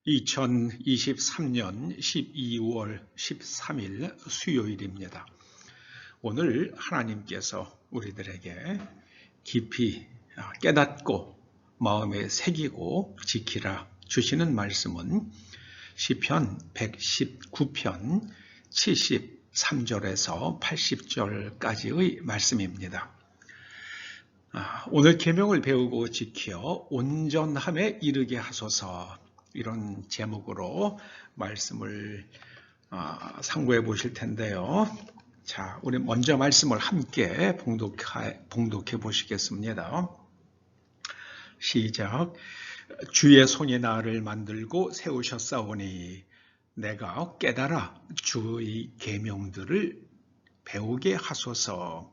2023년 12월 13일 수요일입니다. 오늘 하나님께서 우리들에게 깊이 깨닫고 마음에 새기고 지키라 주시는 말씀은 시편 119편 73절에서 80절까지의 말씀입니다. 오늘 계명을 배우고 지켜 온전함에 이르게 하소서, 이런 제목으로 말씀을 상고해 보실 텐데요. 자, 우리 먼저 말씀을 함께 봉독해 보시겠습니다. 시작. 주의 손이 나를 만들고 세우셨사오니 내가 깨달아 주의 계명들을 배우게 하소서.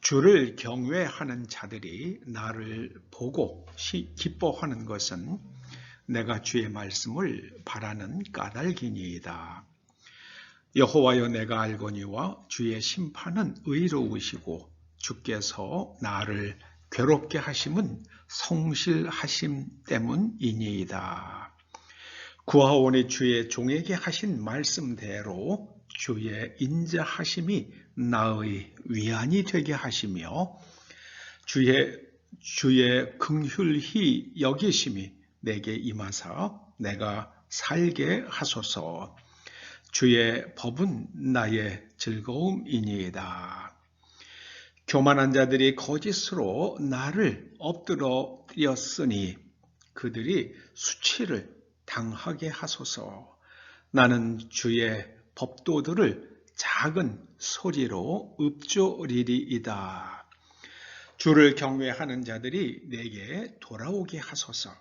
주를 경외하는 자들이 나를 보고 기뻐하는 것은 내가 주의 말씀을 바라는 까닭이니이다. 여호와여, 내가 알거니와 주의 심판은 의로우시고 주께서 나를 괴롭게 하심은 성실하심 때문이니이다. 구하오니 주의 종에게 하신 말씀대로 주의 인자하심이 나의 위안이 되게 하시며 주의 긍휼히 여기심이 내게 임하사 내가 살게 하소서. 주의 법은 나의 즐거움이니이다. 교만한 자들이 거짓으로 나를 엎드러뜨렸으니 그들이 수치를 당하게 하소서. 나는 주의 법도들을 작은 소리로 읊조리리이다. 주를 경외하는 자들이 내게 돌아오게 하소서.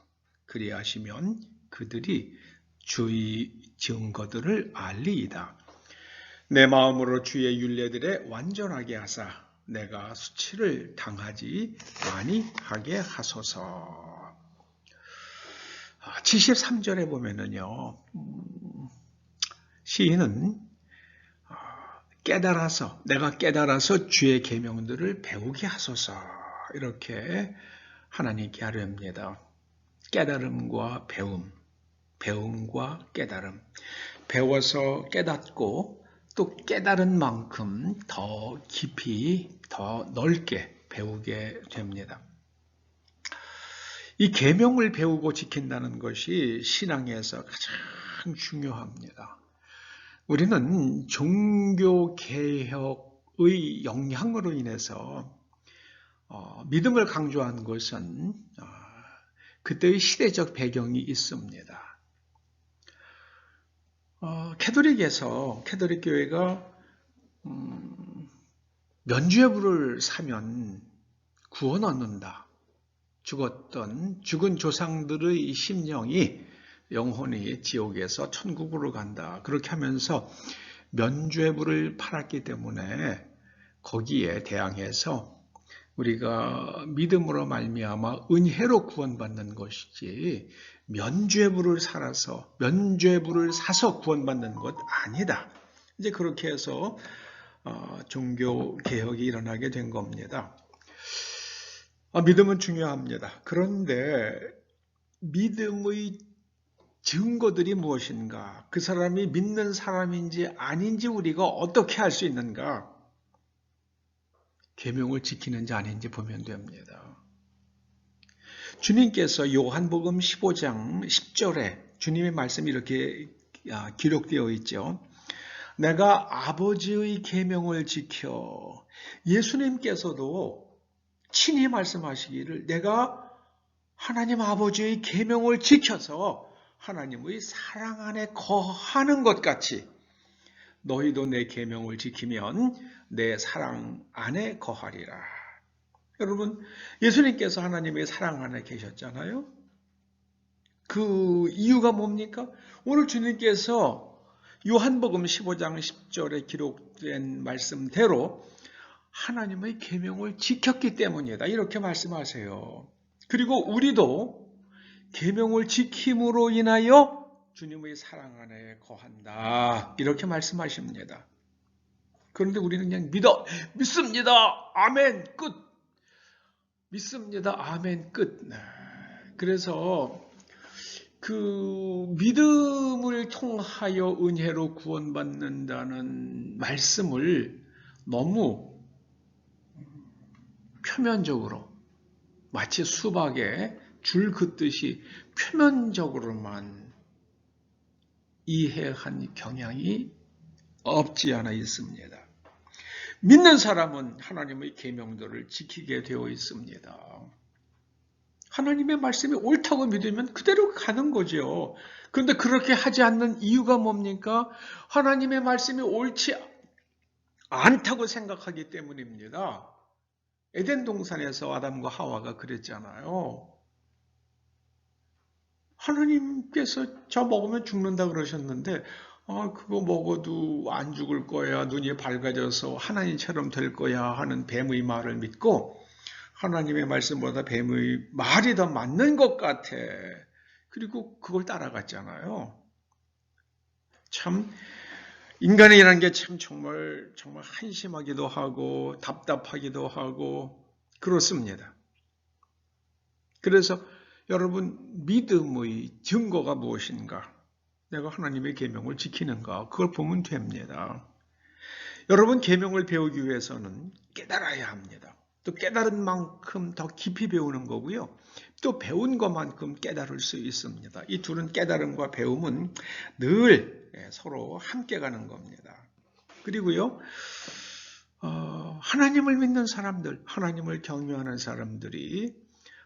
그리하시면 그들이 주의 증거들을 알리이다. 내 마음으로 주의 율례들에 완전하게 하사 내가 수치를 당하지 아니하게 하소서. 73절에 보면은요, 시인은 내가 깨달아서 주의 계명들을 배우게 하소서, 이렇게 하나님께 아뢰옵니다. 깨달음과 배움, 배움과 깨달음, 배워서 깨닫고 또 깨달은 만큼 더 깊이, 더 넓게 배우게 됩니다. 이 계명을 배우고 지킨다는 것이 신앙에서 가장 중요합니다. 우리는 종교개혁의 영향으로 인해서 믿음을 강조한 것은 그때의 시대적 배경이 있습니다. 캐톨릭 교회가 면죄부를 사면 구원 얻는다. 죽은 조상들의 심령이 영혼이 지옥에서 천국으로 간다. 그렇게 하면서 면죄부를 팔았기 때문에 거기에 대항해서 우리가 믿음으로 말미암아 은혜로 구원받는 것이지 면죄부를 사서 구원받는 것 아니다. 이제 그렇게 해서 종교 개혁이 일어나게 된 겁니다. 믿음은 중요합니다. 그런데 믿음의 증거들이 무엇인가? 그 사람이 믿는 사람인지 아닌지 우리가 어떻게 알 수 있는가? 계명을 지키는지 아닌지 보면 됩니다. 주님께서 요한복음 15장 10절에 주님의 말씀이 이렇게 기록되어 있죠. 내가 아버지의 계명을 지켜, 예수님께서도 친히 말씀하시기를 내가 하나님 아버지의 계명을 지켜서 하나님의 사랑 안에 거하는 것 같이 너희도 내 계명을 지키면 내 사랑 안에 거하리라. 여러분, 예수님께서 하나님의 사랑 안에 계셨잖아요. 그 이유가 뭡니까? 오늘 주님께서 요한복음 15장 10절에 기록된 말씀대로 하나님의 계명을 지켰기 때문이다. 이렇게 말씀하세요. 그리고 우리도 계명을 지킴으로 인하여 주님의 사랑 안에 거한다. 이렇게 말씀하십니다. 그런데 우리는 그냥 믿습니다. 아멘. 끝. 믿습니다. 아멘. 끝. 그래서 그 믿음을 통하여 은혜로 구원받는다는 말씀을 너무 표면적으로 마치 수박에 줄 긋듯이 표면적으로만 이해한 경향이 없지 않아 있습니다. 믿는 사람은 하나님의 계명들을 지키게 되어 있습니다. 하나님의 말씀이 옳다고 믿으면 그대로 가는 거죠. 그런데 그렇게 하지 않는 이유가 뭡니까? 하나님의 말씀이 옳지 않다고 생각하기 때문입니다. 에덴 동산에서 아담과 하와가 그랬잖아요. 하나님께서 저 먹으면 죽는다 그러셨는데 그거 먹어도 안 죽을 거야. 눈이 밝아져서 하나님처럼 될 거야 하는 뱀의 말을 믿고 하나님의 말씀보다 뱀의 말이 더 맞는 것 같아. 그리고 그걸 따라갔잖아요. 참 인간이라는 게 참 정말 한심하기도 하고 답답하기도 하고 그렇습니다. 그래서 여러분 믿음의 증거가 무엇인가? 내가 하나님의 계명을 지키는가? 그걸 보면 됩니다. 여러분 계명을 배우기 위해서는 깨달아야 합니다. 또 깨달은 만큼 더 깊이 배우는 거고요. 또 배운 것만큼 깨달을 수 있습니다. 이 둘은 깨달음과 배움은 늘 서로 함께 가는 겁니다. 그리고요. 하나님을 믿는 사람들, 하나님을 경외하는 사람들이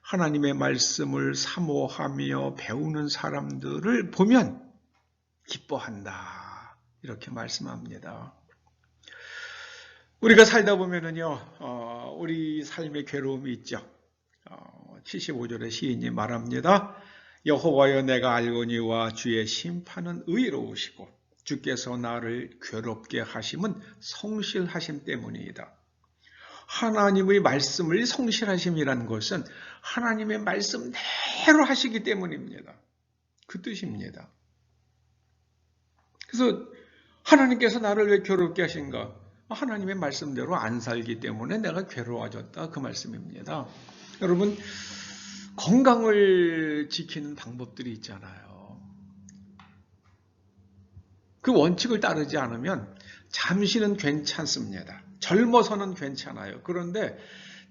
하나님의 말씀을 사모하며 배우는 사람들을 보면 기뻐한다. 이렇게 말씀합니다. 우리가 살다 보면은요, 우리 삶의 괴로움이 있죠. 75절의 시인이 말합니다. 여호와여 내가 알거니와 주의 심판은 의로우시고 주께서 나를 괴롭게 하심은 성실하심 때문이다. 하나님의 말씀을 성실하심이라는 것은 하나님의 말씀대로 하시기 때문입니다. 그 뜻입니다. 그래서 하나님께서 나를 왜 괴롭게 하신가? 하나님의 말씀대로 안 살기 때문에 내가 괴로워졌다. 그 말씀입니다. 여러분 건강을 지키는 방법들이 있잖아요. 그 원칙을 따르지 않으면 잠시는 괜찮습니다. 젊어서는 괜찮아요. 그런데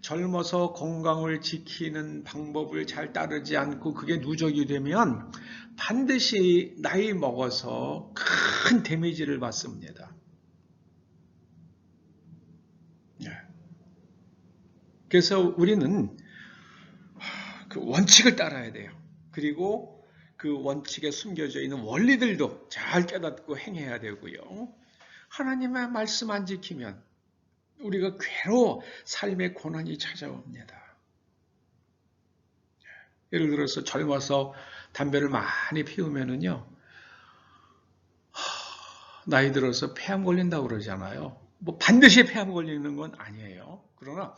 젊어서 건강을 지키는 방법을 잘 따르지 않고 그게 누적이 되면 반드시 나이 먹어서 큰 데미지를 받습니다. 그래서 우리는 그 원칙을 따라야 돼요. 그리고 그 원칙에 숨겨져 있는 원리들도 잘 깨닫고 행해야 되고요. 하나님의 말씀 안 지키면 우리가 괴로워 삶의 고난이 찾아옵니다. 예를 들어서 젊어서 담배를 많이 피우면은요, 나이 들어서 폐암 걸린다고 그러잖아요. 뭐 반드시 폐암 걸리는 건 아니에요. 그러나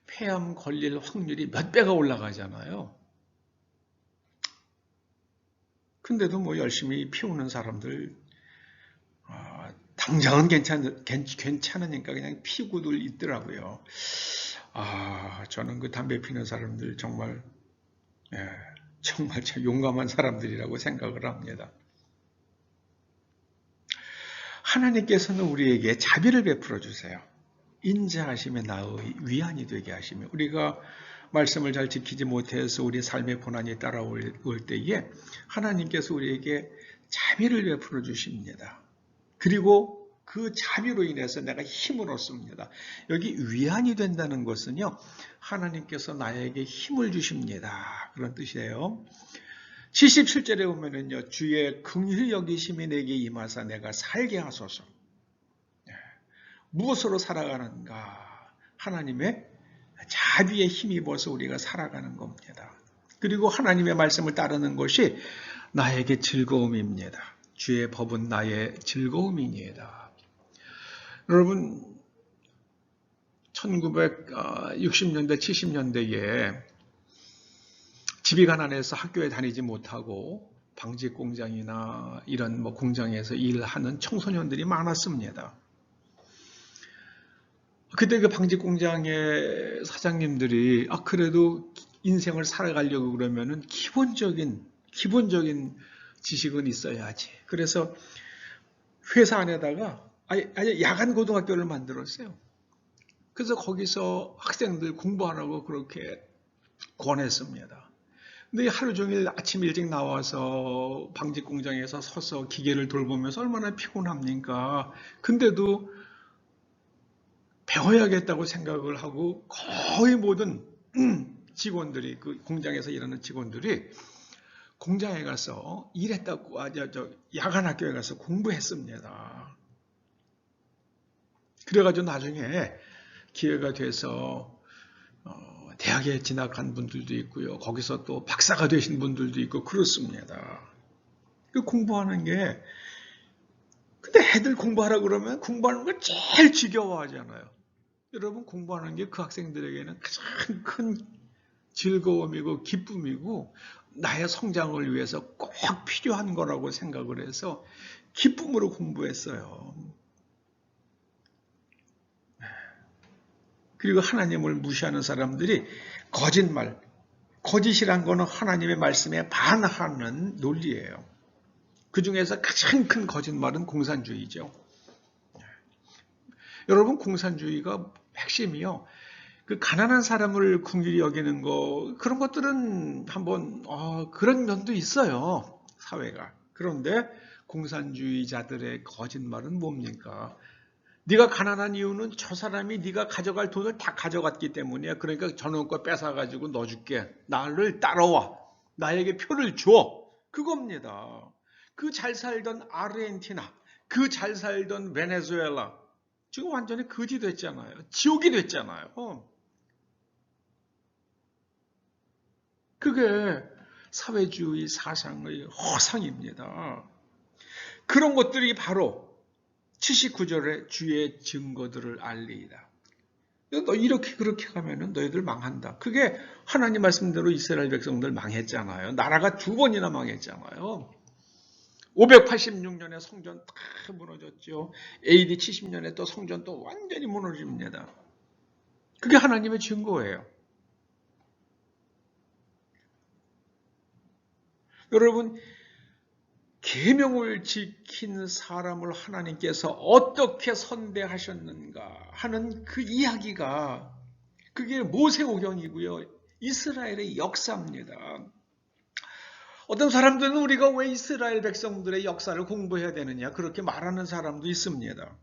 폐암 걸릴 확률이 몇 배가 올라가잖아요. 근데도 뭐 열심히 피우는 사람들, 당장은 괜찮으니까 그냥 피고들 있더라고요. 저는 그 담배 피는 사람들 정말 참 용감한 사람들이라고 생각을 합니다. 하나님께서는 우리에게 자비를 베풀어 주세요. 인자하심에 나의 위안이 되게 하시며 우리가 말씀을 잘 지키지 못해서 우리 삶의 고난이 따라올 때에 하나님께서 우리에게 자비를 베풀어 주십니다. 그리고 그 자비로 인해서 내가 힘을 얻습니다. 여기 위안이 된다는 것은요, 하나님께서 나에게 힘을 주십니다. 그런 뜻이에요. 77절에 보면은요, 주의 긍휼히 여기심이 내게 임하사 내가 살게 하소서. 무엇으로 살아가는가? 하나님의 자비에 힘입어서 우리가 살아가는 겁니다. 그리고 하나님의 말씀을 따르는 것이 나에게 즐거움입니다. 주의 법은 나의 즐거움이니이다. 여러분 1960년대 70년대에 집이 가난해서 학교에 다니지 못하고 방직 공장이나 이런 공장에서 일하는 청소년들이 많았습니다. 그때 그 방직 공장의 사장님들이 그래도 인생을 살아가려고 그러면은 기본적인 기본적인 지식은 있어야지. 그래서 회사 안에다가 아예 야간 고등학교를 만들었어요. 그래서 거기서 학생들 공부하라고 그렇게 권했습니다. 근데 하루 종일 아침 일찍 나와서 방직 공장에서 서서 기계를 돌보면서 얼마나 피곤합니까? 근데도 배워야겠다고 생각을 하고 거의 모든 직원들이, 그 공장에서 일하는 직원들이 공장에 가서 일했다고, 야간 학교에 가서 공부했습니다. 그래가지고 나중에 기회가 돼서 대학에 진학한 분들도 있고요. 거기서 또 박사가 되신 분들도 있고 그렇습니다. 그 공부하는 게, 근데 애들 공부하라 그러면 공부하는 걸 제일 지겨워하잖아요. 여러분, 공부하는 게 그 학생들에게는 가장 큰 즐거움이고 기쁨이고 나의 성장을 위해서 꼭 필요한 거라고 생각을 해서 기쁨으로 공부했어요. 그리고 하나님을 무시하는 사람들이 거짓말, 거짓이란 거는 하나님의 말씀에 반하는 논리예요. 그 중에서 가장 큰 거짓말은 공산주의죠. 여러분, 공산주의가 핵심이요. 그 가난한 사람을 긍휼히 여기는 거, 그런 것들은 한번 그런 면도 있어요, 사회가. 그런데 공산주의자들의 거짓말은 뭡니까? 네가 가난한 이유는 저 사람이 네가 가져갈 돈을 다 가져갔기 때문이야. 그러니까 저놈 거 뺏어가지고 넣어줄게. 나를 따라와. 나에게 표를 줘. 그겁니다. 그 잘 살던 아르헨티나, 그 잘 살던 베네수엘라, 지금 완전히 거지 됐잖아요. 지옥이 됐잖아요. 그게 사회주의 사상의 허상입니다. 그런 것들이 바로 79절의 주의 증거들을 알리이다. 너 이렇게 그렇게 가면은 너희들 망한다. 그게 하나님 말씀대로 이스라엘 백성들 망했잖아요. 나라가 2번이나 망했잖아요. 586년에 성전 다 무너졌죠. AD 70년에 또 성전 또 완전히 무너집니다. 그게 하나님의 증거예요. 여러분, 계명을 지킨 사람을 하나님께서 어떻게 선대하셨는가 하는 그 이야기가, 그게 모세오경이고요. 이스라엘의 역사입니다. 어떤 사람들은 우리가 왜 이스라엘 백성들의 역사를 공부해야 되느냐 그렇게 말하는 사람도 있습니다.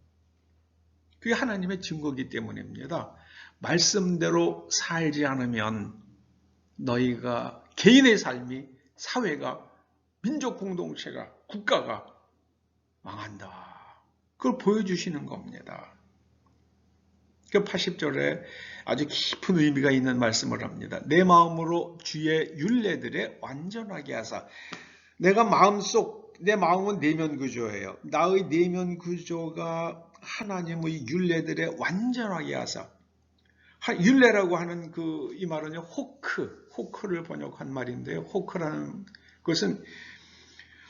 그게 하나님의 증거이기 때문입니다. 말씀대로 살지 않으면 너희가 개인의 삶이, 사회가, 민족 공동체가, 국가가 망한다. 그걸 보여주시는 겁니다. 그 80절에 아주 깊은 의미가 있는 말씀을 합니다. 내 마음으로 주의 율례들에 완전하게 하사. 내가 마음속, 내 마음은 내면 구조예요. 나의 내면 구조가 하나님의 율례들에 완전하게 하사. 율례라고 하는 이 말은요, 호크를 번역한 말인데요. 호크라는 것은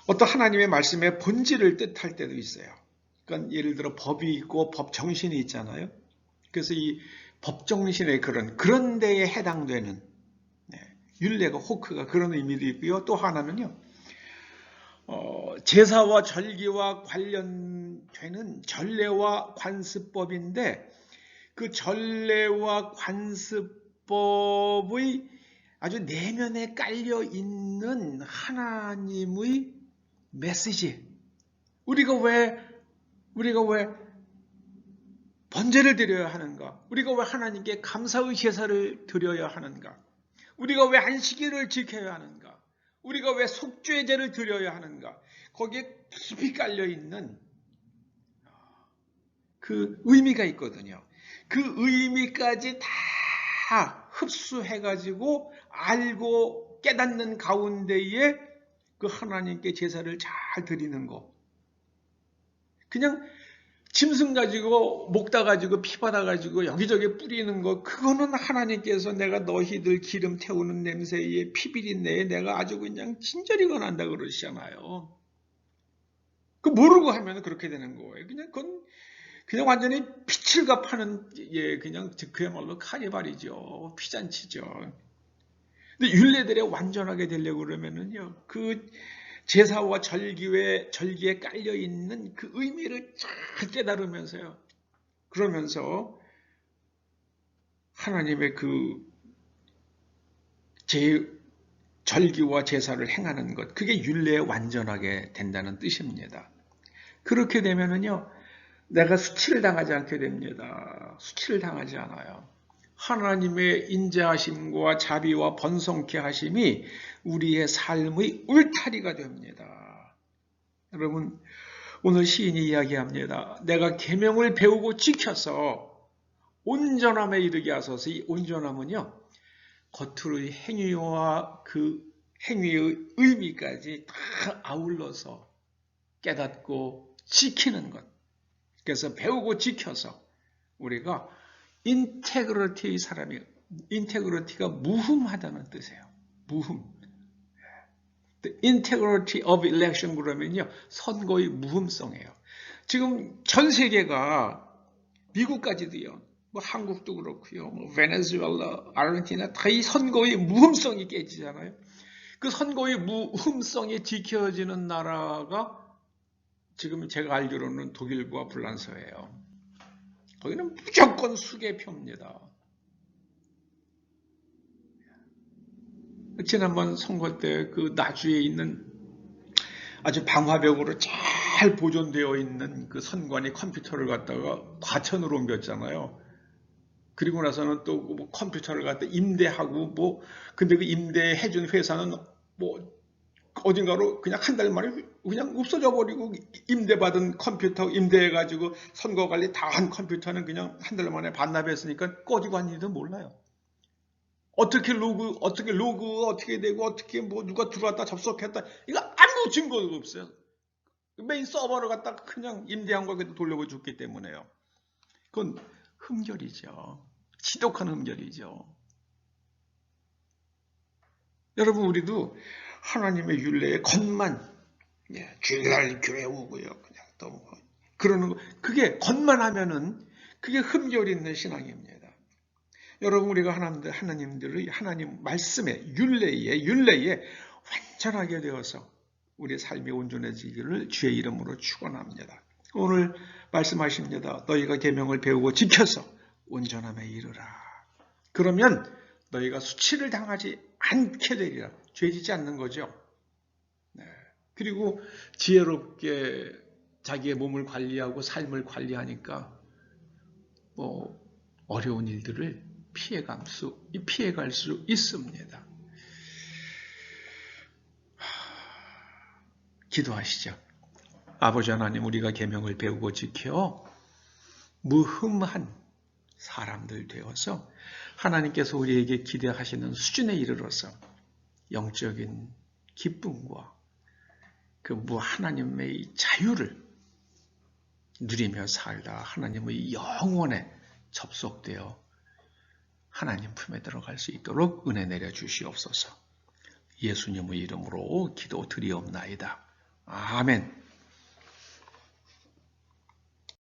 어떤 하나님의 말씀의 본질을 뜻할 때도 있어요. 그러니까 예를 들어 법이 있고 법 정신이 있잖아요. 그래서 이 법 정신의 그런 데에 해당되는 율례가, 호크가 그런 의미도 있고요. 또 하나는요, 제사와 절기와 관련되는 전례와 관습법인데, 그 전례와 관습법의 아주 내면에 깔려 있는 하나님의 메시지. 우리가 왜 번제를 드려야 하는가? 우리가 왜 하나님께 감사의 제사를 드려야 하는가? 우리가 왜 안식일을 지켜야 하는가? 우리가 왜 속죄제를 드려야 하는가? 거기에 깊이 깔려 있는 그 의미가 있거든요. 그 의미까지 다 흡수해가지고 알고 깨닫는 가운데에 그 하나님께 제사를 잘 드리는 거. 그냥 짐승 가지고, 목다 가지고, 피 받아 가지고 여기저기 뿌리는 거, 그거는 하나님께서 내가 너희들 기름 태우는 냄새에 피비린내에 내가 아주 그냥 진절이 건한다 그러시잖아요. 그 모르고 하면 그렇게 되는 거예요. 그냥 완전히 피칠가 파는, 그냥 그야말로 카니발이죠. 피잔치죠. 근데 근데 율례들에 완전하게 되려고 그러면은요, 그 제사와 절기에 깔려 있는 그 의미를 잘 깨달으면서요. 그러면서 하나님의 그 절기와 제사를 행하는 것, 그게 율례에 완전하게 된다는 뜻입니다. 그렇게 되면은요, 내가 수치를 당하지 않게 됩니다. 수치를 당하지 않아요. 하나님의 인자하심과 자비와 번성케 하심이 우리의 삶의 울타리가 됩니다. 여러분, 오늘 시인이 이야기합니다. 내가 계명을 배우고 지켜서 온전함에 이르게 하소서. 이 온전함은요, 겉으로의 행위와 그 행위의 의미까지 다 아울러서 깨닫고 지키는 것. 그래서 배우고 지켜서 우리가 인테그리티의 사람이, 인테그리티가 무흠하다는 뜻이에요. 무흠. The integrity of election 그러면요, 선거의 무흠성이에요. 지금 전 세계가 미국까지도요, 뭐 한국도 그렇고요, 뭐 베네수엘라, 아르헨티나 다 이 선거의 무흠성이 깨지잖아요. 그 선거의 무흠성이 지켜지는 나라가 지금 제가 알기로는 독일과 불란서예요. 거기는 무조건 수개표입니다. 지난번 선거 때 그 나주에 있는 아주 방화벽으로 잘 보존되어 있는 그 선관위 컴퓨터를 갖다가 과천으로 옮겼잖아요. 그리고 나서는 또 뭐 컴퓨터를 갖다 임대하고 뭐 근데 그 임대해준 회사는 뭐 어딘가로 그냥 한 달 만에 그냥 없어져 버리고 임대받은 컴퓨터 임대해가지고 선거 관리 다 한 컴퓨터는 그냥 한 달 만에 반납했으니까 어디 갔는지도 몰라요. 어떻게 어떻게 되고 어떻게 뭐 누가 들어왔다 접속했다 이거 아무 증거도 없어요. 메인 서버를 갖다가 그냥 임대한 거 돌려고 줬기 때문에요. 그건 흠결이죠. 지독한 흠결이죠. 여러분 우리도 하나님의 율례에 겉만 주일날 교회 오고요. 그냥 또 뭐 그러는 거 그게 겉만 하면은 그게 흠결 있는 신앙입니다. 여러분 우리가 하나님들의 하나님 말씀에 율례에 완전하게 되어서 우리의 삶이 온전해지기를 주의 이름으로 축원합니다. 오늘 말씀하십니다. 너희가 계명을 배우고 지켜서 온전함에 이르라. 그러면 너희가 수치를 당하지 않게 되리라. 죄지지 않는 거죠. 네. 그리고 지혜롭게 자기의 몸을 관리하고 삶을 관리하니까 뭐 어려운 일들을 피해갈 수 있습니다. 기도하시죠. 아버지 하나님, 우리가 계명을 배우고 지켜 무흠한 사람들 되어서 하나님께서 우리에게 기대하시는 수준에 이르러서 영적인 기쁨과 그 하나님의 자유를 누리며 살다 하나님의 영원에 접속되어 하나님 품에 들어갈 수 있도록 은혜 내려 주시옵소서. 예수님의 이름으로 기도드리옵나이다. 아멘.